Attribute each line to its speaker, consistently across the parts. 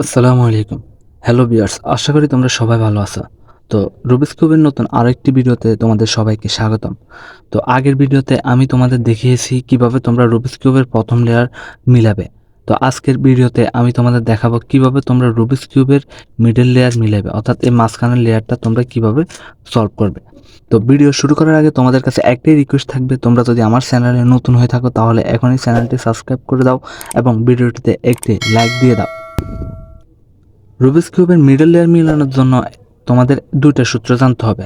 Speaker 1: আসসালামু আলাইকুম। Hello viewers, আশা করি তোমরা সবাই ভালো আছো। তো রুবিক্স কিউবের নতুন আরেকটি ভিডিওতে তোমাদের সবাইকে স্বাগতম। তো আগের ভিডিওতে আমি তোমাদের দেখিয়েছি কিভাবে তোমরা রুবিক্স কিউবের প্রথম লেয়ার মিলাবে। তো আজকের ভিডিওতে আমি তোমাদের দেখাবো কিভাবে তোমরা রুবিক্স কিউবের মিডল লেয়ার মিলাবে, অর্থাৎ এই মাঝখানের লেয়ারটা তোমরা কিভাবে সলভ করবে। তো ভিডিও শুরু করার আগে তোমাদের কাছে একটাই রিকোয়েস্ট থাকবে, তোমরা যদি আমার চ্যানেলে নতুন হয়ে থাকো তাহলে এখনই চ্যানেলটি সাবস্ক্রাইব করে দাও এবং ভিডিওটিতে একটি লাইক দিয়ে দাও। রুবিক্স কিউবের মিডল লেয়ার মিলানোর জন্য তোমাদের দুইটা সূত্র জানতে হবে।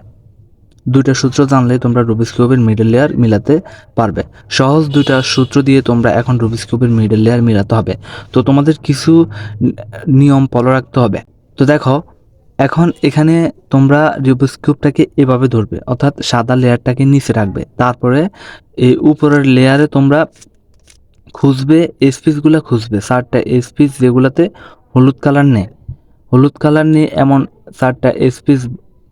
Speaker 1: দুইটা সূত্র জানলে তোমরা রুবিক্স কিউবের মিডল লেয়ার মিলাতে পারবে। সহজ দুইটা সূত্র দিয়ে তোমরা এখন রুবিক্স কিউবের মিডল লেয়ার মিলাতে হবে। তো তোমাদের কিছু নিয়ম ফলো রাখতে হবে। তো দেখো, এখন এখানে তোমরা রুবিক্স কিউবটাকে এভাবে ধরবে, অর্থাৎ সাদা লেয়ারটাকে নিচে রাখবে। তারপরে এই উপরের লেয়ারে তোমরা খুঁজবে, স্পিচগুলো খুঁজবে, 4টা স্পিচ যেগুলাতে হলুদ কালার নেই। হলুদ কালার নিয়ে এমন 4টা স্পিচ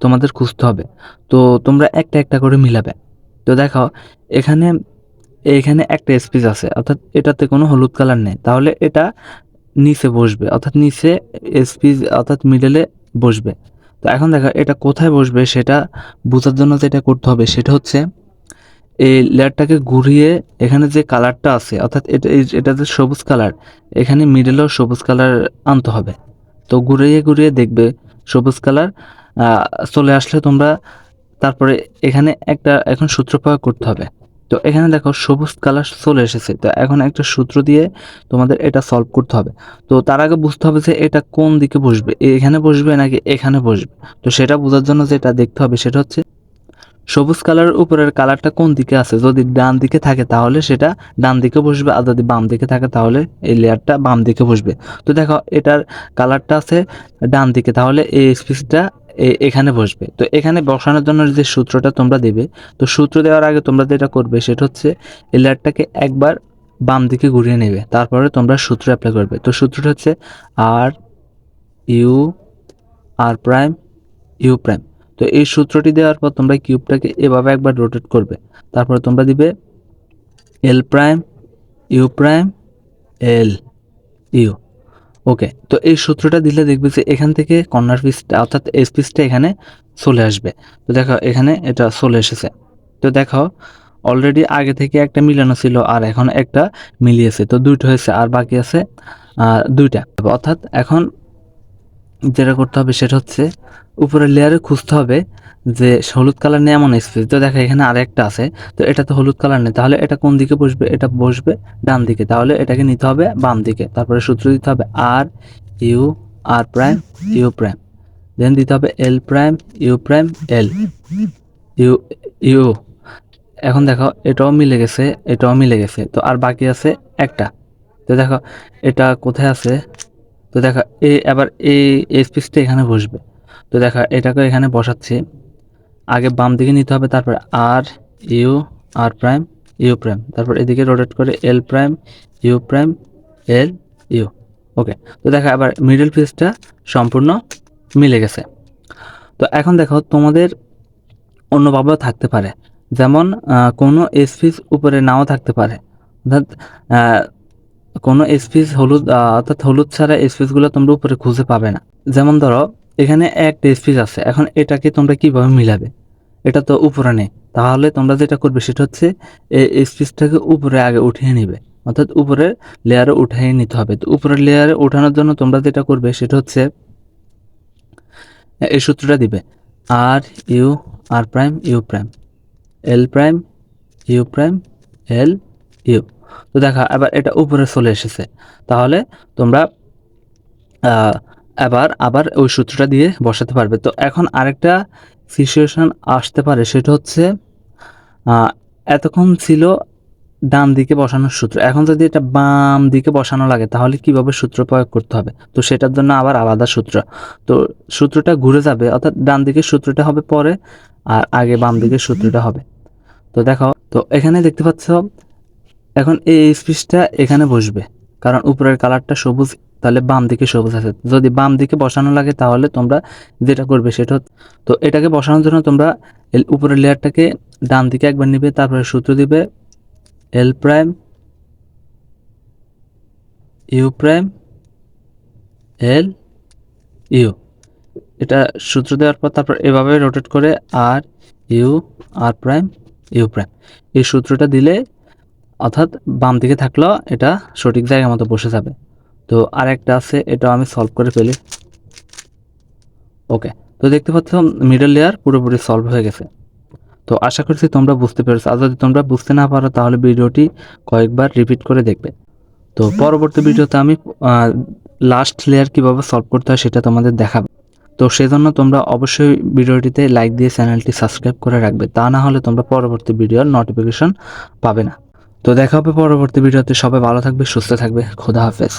Speaker 1: তোমাদের খুঁজতে হবে। তো তোমরা একটা একটা করে মিলাবে। তো দেখো, এখানে এখানে একটা স্পিচ আছে, অর্থাৎ এটাতে কোনো হলুদ কালার নেই, তাহলে এটা নিচে বসবে, অর্থাৎ নিচে স্পিচ অর্থাৎ মিডলে বসবে। তো এখন দেখো এটা কোথায় বসবে সেটা বোঝার জন্য যেটা করতে হবে সেটা হচ্ছে এই লেয়ারটাকে ঘুরিয়ে এখানে যে কালারটা আছে, অর্থাৎ এটা যে সবুজ কালার, এখানে মিডলেও সবুজ কালার আনতে হবে। তো ঘুরিয়ে ঘুরিয়ে দেখবে সবুজ কালার চলে আসলে তোমরা তারপরে এখানে একটা এখন সূত্র প্রয়োগ করতে হবে। তো এখানে দেখো সবুজ কালার চলে এসেছে, তো এখন একটা সূত্র দিয়ে তোমাদের এটা সলভ করতে হবে। তো তার আগে বুঝতে হবে যে এটা কোন দিকে বসবে, এখানে বসবে নাকি এখানে বসবে। তো সেটা বোঝার জন্য যেটা দেখতে হবে সেটা হচ্ছে সবুজ কালারের উপরের কালারটা কোন দিকে আছে। যদি ডান দিকে থাকে তাহলে সেটা ডান দিকে বসবে, আর যদি বাম দিকে থাকে তাহলে এই লেয়ারটা বাম দিকে বসবে। তো দেখো এটার কালারটা আছে ডান দিকে, তাহলে এই স্পিচটা এখানে বসবে। তো এখানে বসানোর জন্য যে সূত্রটা তোমরা দেবে, তো সূত্র দেওয়ার আগে তোমরা যেটা করবে সেটা হচ্ছে এই লেয়ারটাকে একবার বাম দিকে ঘুরিয়ে নেবে, তারপরে তোমরা সূত্র অ্যাপ্লাই করবে। তো সূত্রটা হচ্ছে R U R prime U prime. তো এই সূত্রটি দেওয়ার পর তোমরা কিউবটাকে এভাবে একবার রোটেট করবে, তারপরে তোমরা দিবে L prime U prime L U. Okay, তো এই সূত্রটা দিলে দেখবে যে এখান থেকে কর্নার পিসটা অর্থাৎ এস পিসটা এখানে চলে আসবে। তো দেখো এখানে এটা চলে এসেছে। তো দেখো অলরেডি আগে থেকে একটা মিলানো ছিল আর এখন একটা মিলিয়েছে, তো দুইটা হয়েছে আর বাকি আছে দুইটা। অর্থাৎ এখন যেটা করতে হবে সেটা হচ্ছে উপরের লেয়ারে খুঁজতে হবে যে হলুদ কালার নেই এমন স্পেস। তো দেখো এখানে আরেকটা আছে, তো এটা তো হলুদ কালার নেই, তাহলে এটা কোন দিকে বসবে, এটা বসবে ডান দিকে, তাহলে এটাকে নিতে হবে বাম দিকে। তারপরে সূত্র দিতে হবে R U R prime U prime, then দিতে হবে L prime U prime L U U. এখন দেখো এটাও মিলে গেছে, এটাও মিলে গেছে, তো আর বাকি আছে একটা। তো দেখো এটা কোথায় আছে, তো দেখো আবার এই স্পেসটা এখানে বসবে। তো দেখো এটাকে এখানে বসাচ্ছি, আগে বাম দিকে নিতে হবে, তারপর R U R prime U prime, তারপর এদিকে রোটেট করে L prime U prime L U. Okay, তো দেখো আবার মিডল পিসটা সম্পূর্ণ মিলে গেছে। তো এখন দেখো তোমাদের অন্যভাবেও থাকতে পারে, যেমন কোনো স্পিচ উপরে নাও থাকতে পারে, অর্থাৎ কোনো স্পিচ হলুদ অর্থাৎ হলুদ ছাড়া স্পিচগুলো তোমরা উপরে খুঁজে পাবে না। যেমন ধরো এখানে একটা স্পিচ আছে, এখন এটাকে তোমরা কিভাবে মিলাবে, এটা তো উপরে নেই, তাহলে তোমরা যেটা করবে সেটা হচ্ছে এই স্পিচটাকে উপরে আগে উঠিয়ে নিবে, অর্থাৎ উপরের লেয়ারে উঠিয়ে নিতে হবে। তো উপরের লেয়ারে ওঠানোর জন্য তোমরা যেটা করবে সেটা হচ্ছে এই সূত্রটা দিবে R U R prime U prime L prime U prime L U. তো দেখা আবার এটা উপরে চলে এসেছে, তাহলে তোমরা এবার আবার ওই সূত্রটা দিয়ে বসাতে পারবে। তো এখন আরেকটা সিচুয়েশন আসতে পারে, সেটা হচ্ছে এতক্ষণ ছিল ডান দিকে বসানোর সূত্র, এখন যদি এটা বাম দিকে বসানো লাগে তাহলে কিভাবে সূত্র প্রয়োগ করতে হবে। তো সেটার জন্য আবার আলাদা সূত্র, তো সূত্রটা ঘুরে যাবে, অর্থাৎ ডান দিকের সূত্রটা হবে পরে আর আগে বাম দিকের সূত্রটা হবে। তো দেখো, তো এখানে দেখতে পাচ্ছ এখন এই স্পেসটা এখানে বসবে, কারণ উপরের কালারটা সবুজ, তাহলে বাম দিকে সবুজ আছে। যদি বাম দিকে বসানো লাগে তাহলে তোমরা যেটা করবে সেটা তো এটাকে বসানোর জন্য তোমরা উপরের লেয়ারটাকে ডান দিকে একবার নিবে, তারপরে সূত্র দিবে L prime U prime L U, এটা সূত্র দেওয়ার পর তারপর এভাবে রোটেট করে R U R prime U prime, এই সূত্রটা দিলে অর্থাৎ বাম দিকে থাকলেও এটা সঠিক জায়গা মতো বসে যাবে। তো আরেকটা আছে, এটাও আমি সলভ করে ফেলি। ওকে, তো দেখতে পাচ্ছ মিডল লেয়ার পুরোপুরি সলভ হয়ে গেছে। তো আশা করছি তোমরা বুঝতে পেরেছো, আর যদি তোমরা বুঝতে না পারো তাহলে ভিডিওটি কয়েকবার রিপিট করে দেখবে। তো পরবর্তী ভিডিওতে আমি লাস্ট লেয়ার কীভাবে সলভ করতে হয় সেটা তোমাদের দেখাবো। তো সেজন্য তোমরা অবশ্যই ভিডিওটিতে লাইক দিয়ে চ্যানেলটি সাবস্ক্রাইব করে রাখবে, তা না হলে তোমরা পরবর্তী ভিডিওর নোটিফিকেশন পাবে না। তো দেখা হবে পরবর্তী ভিডিওতে, সবাই ভালো থাকবে, সুস্থ থাকবে, খোদা হাফেজ।